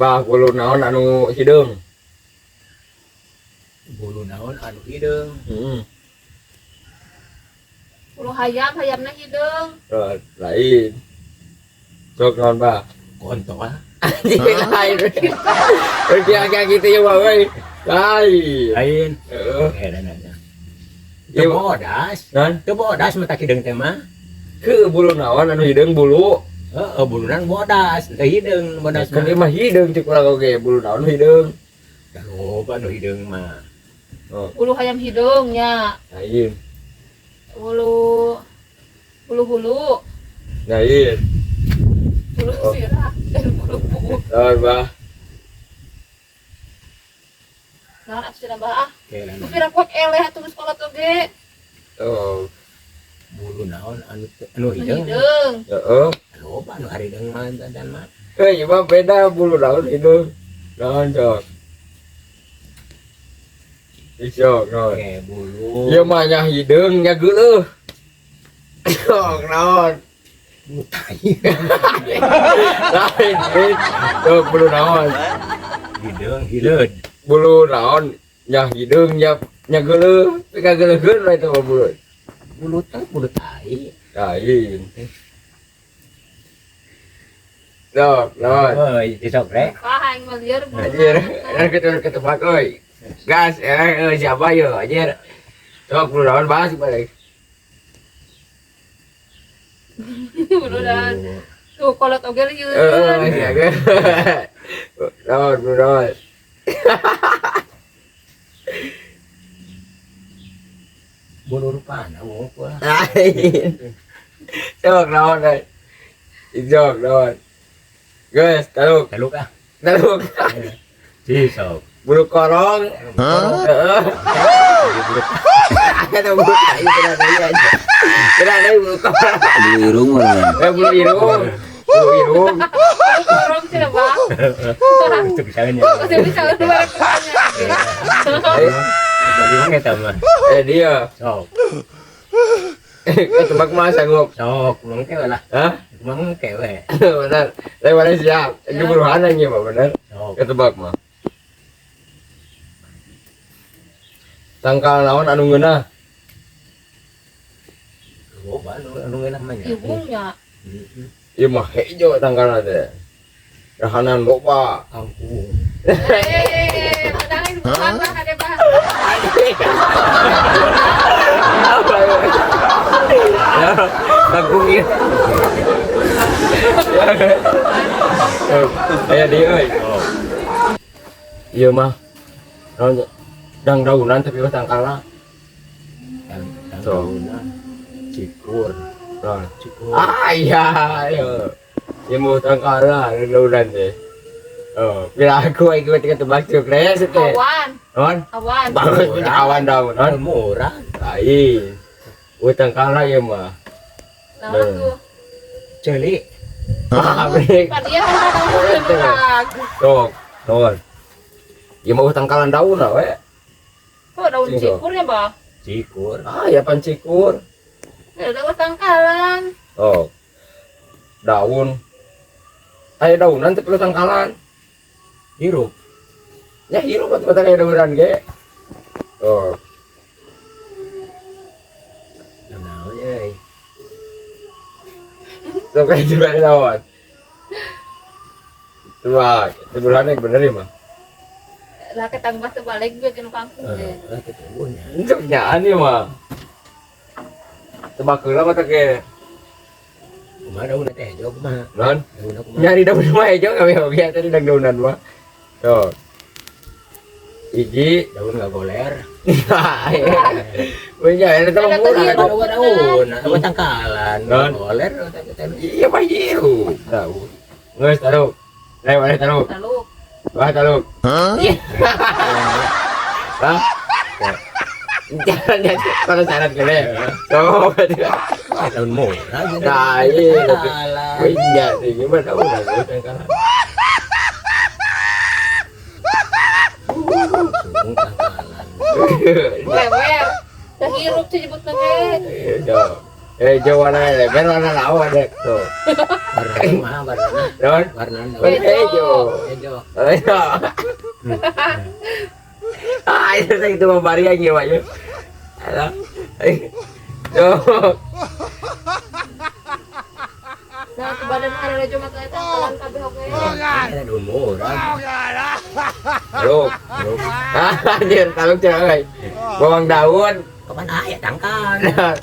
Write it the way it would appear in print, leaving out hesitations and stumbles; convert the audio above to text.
Bah bulu naon anu hideung. Bulu naon anu hideung. Bulu hayam, hayamna hideung. Lain. Sok naon bah? Kontol. Lain. Kira-kira gitu ya bah euy. Lain. Lain. Heeh. Nanya. Iya, Teu bodas. Nan Teu bodas mah tak hideung teh mah. ke bulu naon anu hideung bulu. Heeh, bulunan bodas, teu hideung bodas Kan mah. ieu mah hideung cek urang oge bulu naon hideung. Da loba nu hideung mah. Bulu hayam hideung nya. Lain. Bulu Lain. bulu sirah dan bulu puut. Bah. Nah, atuh cenah bah. Kela Tapi rakwak eleh atuh geus kolot oge. Oh, bulu naon anu hideung. Hideung. heeh. Loba nu harideung mah dan mah. Ieu mah beda bulu naon hideung. Naon cok? Isok naon? Oke, bulu. Ieu mah nya hideung nya geuleuh. Sok naon? Bulu tai. Lain bit. Sok bulu naon? Hideung. Bulu naon? Nya hideung nya geuleuh. Pika geuleuh-geuleuh lah itu mah bulu. Bulu tai. Lain. Sok naon? Euy, disok rek. Aing mah lieur bulu. Anjir, ketebak euy. Gas, siapa yo anjir. Sok bulu naon bahas balik. Bulu dan tuh kolot oge lieur. Iya kan. Naon bulu naon? Bulu rupana wongkul. Lain. Sok naon euy. Sok naon. Guys, taluk. Taluk ah. Taluk. Disok. Bulu korong. Heeh. Ada bulu tai kena deui. Kena deui bulu korong. Bulu irung mana? Bulu irung. Bulu irung. Korong cenah bah. Itu misalnya. Masih bisa luar keranya. Jadi mana eta mah? Dia. Sok. Tebak mah sanggup. Sok, mangke lah. Hah? Mangke we. Benar. Saya mana siap. Ini buruan aja mah benar. Sok. Ketebak mah. Tangkal naon anu ngeunah? Loba anu namanya. Ibungnya. Ieu mah hejo tangkalna teh. Rahanan loba. Kampung. Padahal itu apa ada bah. Ya, tanggung ieu. Aya di euy. Ieu mah naon dang daunan tapi tangkalna. Daunna cikur. Nah, Cikur. iya, ayo. Ya mau tangkala daunan teh. Oh, bila aku tebak cuk res teh. Awan. Non? Awan. Bagus punya awan daun, non? Murah. Lain. Utang kalah ya mah. Nah tuh. Celi. Pabrik. Kan dia kan ada Tok, non. Ya mau utang kalah daun lah, we. kok daun cikurnya bah. Cikur. Ah, ya pancikur. Ada tangkalan. Oh. Daun. Ayo daunan teh perlu tangkalan. Hirup. Ya hirup batang aya daunan ge. Oh, Naon euy. sok kayak juga lawan. Coba, sebenarnya bener ya mah. Lah ketambah terbalik gue ke kampung deh. Ketemunya. Untuk nyaan ya mah. Tebak heula mah teh ge. Kumaha daun teh hijau kumaha? Non. Daun kumaha? Nyari daun mah hejo kami oge tadi dang daunan mah. Tuh. Iji. Daun enggak goler. Punya ini tuh murah. Daun, apa tangkalan? Non. Goler Iya mah hiu. Tahu. Geus taruh. Mana taruh? Lalu Wah taruh. Iya. Hah? Jangan kalau syarat gede. Tuh. daun murah. Nah, iya. Tangkalan. Punya sih gimana tahu lah tangkalan. Tangkalan. lewer. Dah hirup sih nyebut lagi. Iya. Hijau warna lebar warna lawa deh tuh. Warna mah warna. Don, Warna warna hijau. hijau. Oh, iya. Ah, itu saya itu membari aja Pak ya. Alah. Tuh. Nah, ke badan ada cuma kayak talan kabeh oke. Ada daun murah. Lu. Ah, anjir kalau cewek. Bawang daun. Kapan ayah tangkal? Nah.